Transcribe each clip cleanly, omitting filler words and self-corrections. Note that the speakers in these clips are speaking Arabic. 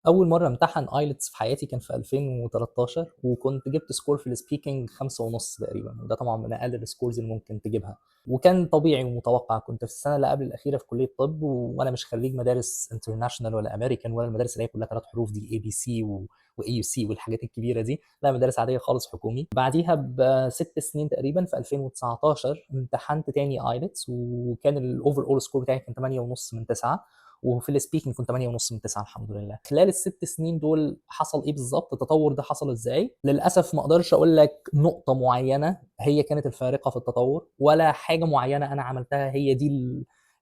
أول مرّة أمتحن IELTS في حياتي كان في 2013 وكنت جِبت score في الspeaking 5.5 تقريبًا، وده طبعًا من أقل الscores اللي ممكن تجيبها، وكان طبيعي ومتوقّع. كنت في السنة اللي قبل الأخيرة في كلية طِب وأنا مش خرّيج مدارس international ولا American ولا المدارس اللي هي كلّها 3 حروف دي ABC وAUC والحاجات الكبيرة دي، لأ مدارس عادية خالص حكومي. بعديها ب6 سنين تقريبًا في 2019 امتحنت تاني IELTS وكان الoverall score بتاعي كان 8.5 من 9. وفي الspeaking كنت 8.5 من 9 الحمد لله. خلال ال6 سنين دول حصل إيه بالضبط، التطوّر ده حصل إزاي؟ للأسف ما أقدرش أقول لك نقطة معيّنة هي كانت الفارقة في التطوّر، ولا حاجة معيّنة أنا عملتها هي دي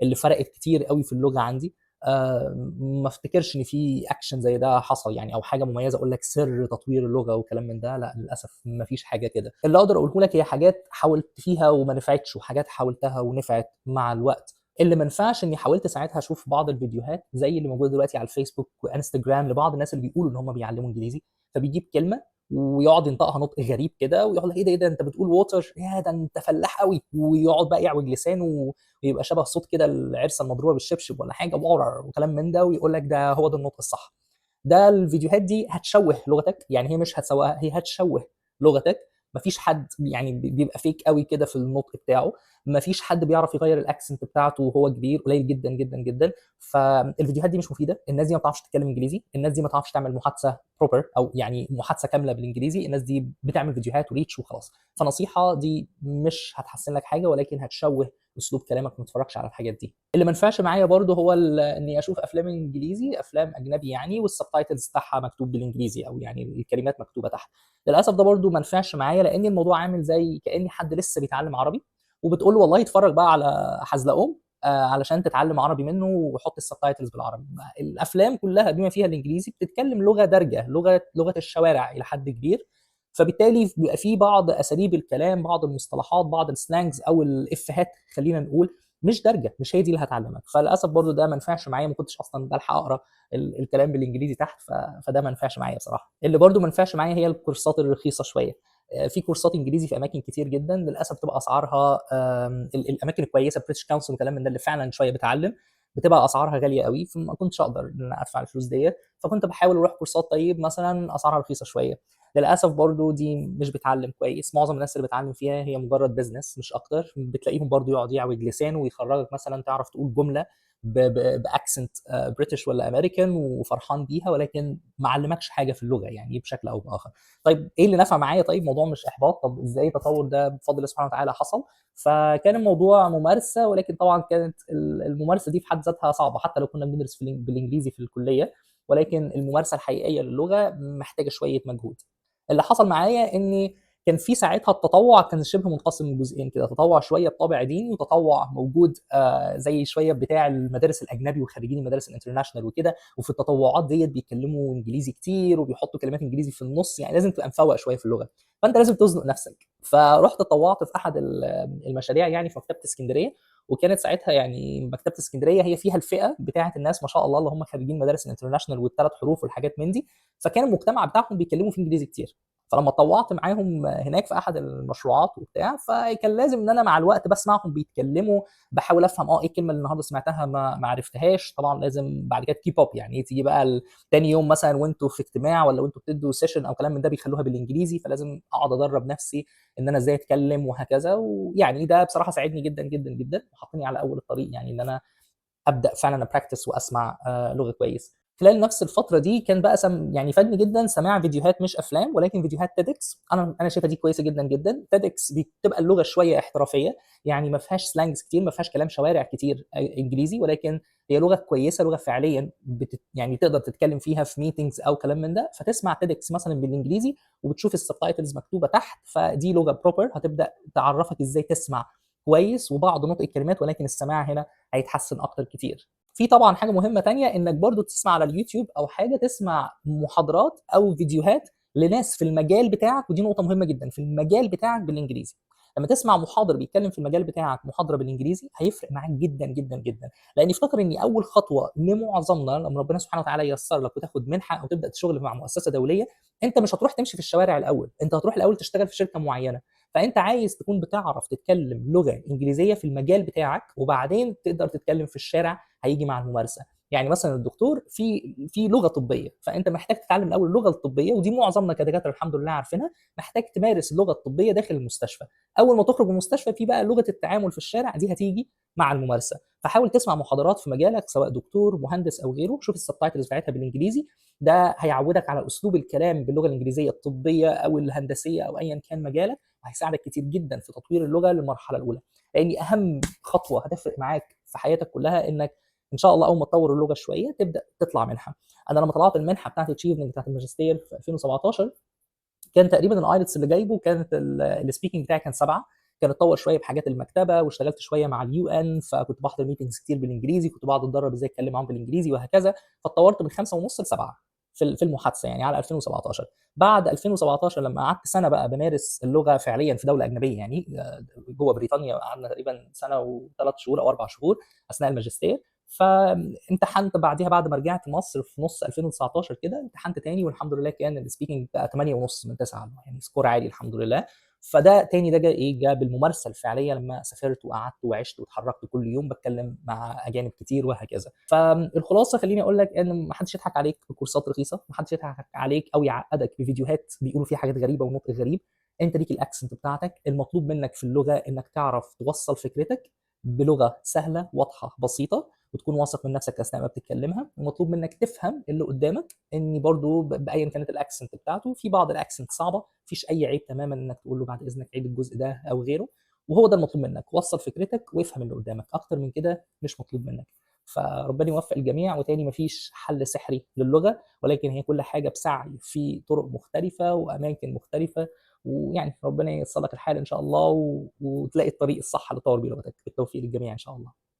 اللي فرقت كتير أوي في اللغة عندي. ما أفتكرش إن في action زي ده حصل يعني، أو حاجة مميزة أقول لك سر تطوير اللغة وكلام من ده، لأ للأسف ما فيش حاجة كده. اللي أقدر أقوله لك هي حاجات حاولت فيها وما نفعتش، وحاجات حاولتها ونفعت مع الوقت. اللي ما نفعش إني حاولت ساعتها أشوف بعض الفيديوهات زي اللي موجودة دلوقتي على الفيسبوك وإنستجرام لبعض الناس اللي بيقولوا إن هم بيعلموا إنجليزي، فبيجيب كلمة ويقعد ينطقها نطق غريب كده ويقعد لك إيه ده، إيه ده أنت بتقول water، ياه ده أنت فلاح أوي، ويقعد بقى يعوج لسانه ويبقى شبه صوت كده العرسة المضروبة بالشبشب والّا حاجة وكلام من ده، ويقول لك ده هو ده النطق الصح. ده الفيديوهات دي هتشوه لغتك، يعني هي مش هتسوّقها، هي هتشوه لغتك. ما فيش حد يعني بيبقى fake أوي كده في النطق بتاعه، ما فيش حد بيعرف يغيّر الaccent بتاعته وهو كبير، قليل جدًا، جدًا، جدًا. فالفيديوهات دي مش مفيدة، الناس دي ما بتعرفش تتكلم إنجليزي، الناس دي ما تعرفش تعمل محادثة proper أو يعني محادثة كاملة بالإنجليزي، الناس دي بتعمل فيديوهات وreach وخلاص. فنصيحة دي مش هتحسّن لك حاجة ولكن هتشوه أسلوب كلامك، ما تتفرّجش على الحاجات دي. اللي ما نفعش معايا برضه هو إني أشوف أفلام إنجليزي، أفلام أجنبي يعني والsubtitles بتاعها مكتوب بالإنجليزي أو يعني الكلمات مكتوبة تحت. للأسف ده برضه ما نفعش معايا، لإن الموضوع عامل زي كإني حد لسه بيتعلم عربي وبتقول له والله اتفرّج بقى على حزلقوم علشان تتعلم عربي منه وحُط الsubtitles بالعربي. الأفلام كلّها بما فيها الإنجليزي بتتكلم لغة دارجة، لغة الشوارع إلى حد كبير، فبالتالي بيبقى في بعض أساليب الكلام، بعض المصطلحات، بعض الslangs أو الإفيهات خلّينا نقول مش دارجة، مش هي دي اللي هتعلّمك. فللأسف برضه ده ما نفعش معايا، ما كنتش أصلًا بالحق أقرا الكلام بالإنجليزي تحت، فده ما نفعش معايا بصراحة. اللي برضه ما نفعش معايا هي الكورسات الرخيصة شوية. في كورسات إنجليزي في أماكن كتير جدًا، للأسف بتبقى أسعارها الأماكن الكويسة British Council وكلام من ده اللي فعلًا شوية بتعلّم، بتبقى أسعارها غالية أوي، فما كنتش أقدر إن أنا أدفع الفلوس ديّة، فكنت باحاول أروح كورسات طيب مثلًا أسعارها رخيصة شوية. للأسف برضه دي مش بتعلّم كويس، معظم الناس اللي بتعلّم فيها هي مجرد business مش أكتر، بتلاقيهم برضه يقعد يعوج لسانه ويخرّجك مثلًا تعرف تقول جملة بaccent British والّا American وفرحان بيها، ولكن ما علّمكش حاجة في اللغة يعني بشكل أو بآخر. طيب إيه اللي نفع معايا طيب؟ الموضوع مش إحباط، طب إزاي التطوّر ده بفضل الله سبحانه وتعالى حصل؟ فكان الموضوع ممارسة، ولكن طبعًا كانت الممارسة دي في حد ذاتها صعبة، حتى لو كنا بندرس بالإنجليزي في الكلية، ولكن الممارسة الحقيقية للغة محتاجة شوية مجهود. اللي حصل معايا إني كان في ساعتها التطوّع كان شبه منقسم لجزئين كده، تطوّع شوية بطابع ديني، وتطوّع موجود زي شوية بتاع المدارس الأجنبي وخريجين المدارس الinternational وكده، وفي التطوعات ديّة بيتكلموا إنجليزي كتير وبيحطّوا كلمات إنجليزي في النُص، يعني لازم تبقى مفوّق شوية في اللغة، فأنت لازم تزنُق نَفْسك. فرُحت اتطوّعت في أحد المشاريع يعني في مكتبة إسكندرية، وكانت ساعتها يعني مكتبة إسكندرية هي فيها الفئة بتاعة الناس ما شاء الله اللي هم خريجين مدارس الinternational وال3 حروف والحاجات من دي، فكان المجتمع بتاعهم بيتكلموا فيه إنجليزي كتير. فلمّا اتطوّعت معاهم هناك في أحد المشروعات وبتاع، فكان لازم إن أنا مع الوقت باسمعهم بيتكلّموا، باحاول أفهم إيه الكلمة اللي النهارده سمعتها ما عرفتهاش، طبعًا لازم بعد كده keep up يعني إيه، تيجي بقى تاني يوم مثلًا وأنتم في اجتماع والّا وأنتم بتدّوا session أو كلام من ده بيخلّوها بالإنجليزي، فلازم أقعد أدرّب نَفْسي إن أنا إزاي أتكلّم وهكذا، ويعني ده بصراحة ساعدني جدًا، جدًا، جدًا، وحطّني على أول الطريق يعني إن أنا أبدأ فعلًا أpractice وأسمع لغة كويس. خلال نفس الفترة دي كان بقى يعني فادني جدًا سماع فيديوهات مش أفلام، ولكن فيديوهات TEDx. أنا شايفها دي كويسة جدًا، جدًا. TEDx بتبقى اللغة شوية احترافية، يعني ما فيهاش slangs كتير، ما فيهاش كلام شوارع كتير إنجليزي، ولكن هي لغة كويسة، لغة فعليًا يعني تقدر تتكلم فيها في meetings أو كلام من ده، فتسمع TEDx مثلًا بالإنجليزي وبتشوف الsubtitles مكتوبة تحت، فدي لغة proper هتبدأ تعرّفك إزاي تسمع كويس وبعض نطق الكلمات، ولكن السماع هنا هيتحسن أكتر كتير. في طبعًا حاجة مهمة تانية إنك برضه تسمع على اليوتيوب أو حاجة، تسمع محاضرات أو فيديوهات لناس في المجال بتاعك، ودي نقطة مهمة جدًا، في المجال بتاعك بالإنجليزي. لمّا تسمع محاضر بيتكلم في المجال بتاعك محاضرة بالإنجليزي، هيفرق معاك جدًا، جدًا، جدًا. لإني افتكر إن أول خطوة لمعظمنا لمّا ربنا سبحانه وتعالى ييسّر لك وتاخد منحة أو تبدأ شغل مع مؤسسة دولية، أنت مش هتروح تمشي في الشوارع الأول، أنت هتروح الأول تشتغل في شركة معينة. فأنت عايز تكون بتعرف تتكلم لغة إنجليزية في المجال بتاعك، وبعدين تقدر تتكلم في الشارع هييجي مع الممارسة. يعني مثلا الدكتور في لغه طبيه، فانت محتاج تتعلم الاول اللغه الطبيه، ودي معظمنا كدكاتره الحمد لله عارفينها. محتاج تمارس اللغه الطبيه داخل المستشفى. اول ما تخرج من المستشفى في بقى لغه التعامل في الشارع، دي هتيجي مع الممارسه. فحاول تسمع محاضرات في مجالك سواء دكتور مهندس او غيره، شوف السبتايتلز بتاعتها بالانجليزي. ده هيعودك على اسلوب الكلام باللغه الانجليزيه الطبيه او الهندسيه او ايا كان مجالك، وهيساعدك كتير جدا في تطوير اللغه للمرحله الاولى. لان اهم خطوه هتفرق معاك في حياتك كلها انك ان شاء الله اول ما تطور اللغه شويه تبدا تطلع منها. انا لما طلعت المنحه بتاعت اتشيفمنت بتاعت الماجستير في 2017، كان تقريبا الايلتس اللي جايبه كانت السبيكنج بتاعي كان 7. كان اتطور شويه بحاجات المكتبه، واشتغلت شويه مع اليو ان، فكنت بحضر ميتنجز كتير بالانجليزي، كنت بقعد اتدرب ازاي اتكلم معاهم بالانجليزي وهكذا. فاتطورت من 5 ونص ل 7 في المحادثه يعني على 2017. بعد 2017 لما قعدت سنه بقى بمارس اللغه فعليا في دوله اجنبيه يعني جوه بريطانيا، قعدنا تقريبا سنه وثلاث شهور او 4 شهور اثناء الماجستير. فامتحنت بعديها بعد ما رجعت مصر في نص 2019 كده، امتحنت تاني والحمد لله كان السبيكنج بقى 8 ونص من 9، يعني سكور عالي الحمد لله. فده تاني ده جاء ايه، جاء بالممارسه الفعليه لما سافرت وقعدت وعشت واتحركت كل يوم بتكلم مع اجانب كتير وهكذا. فالخلاصه خليني اقول لك ان ما حدش يضحك عليك بكورسات رخيصه، ما حدش يضحك عليك او يعقدك بفيديوهات بيقولوا فيها حاجات غريبه ونطق غريب. انت ليك الاكسنت بتاعتك، المطلوب منك في اللغه انك تعرف توصل فكرتك بلغه سهله واضحه بسيطه، وتكون واثق من نفسك اثناء ما بتتكلمها. ومطلوب منك تفهم اللي قدامك، ان برضو بايا كانت الاكسنت بتاعته، في بعض الاكسنت صعبه مفيش اي عيب تماما انك تقول له بعد اذنك عيد الجزء ده او غيره. وهو ده المطلوب منك، وصل فكرتك وافهم اللي قدامك، اكتر من كده مش مطلوب منك. فربنا يوفق الجميع. وتاني مفيش حل سحري للغه، ولكن هي كل حاجه بسعي في طرق مختلفه واماكن مختلفه. ويعني ربنا ييسر لك الحال ان شاء الله، وتلاقي الطريق الصح لتطور بيه لغتك. بالتوفيق للجميع ان شاء الله.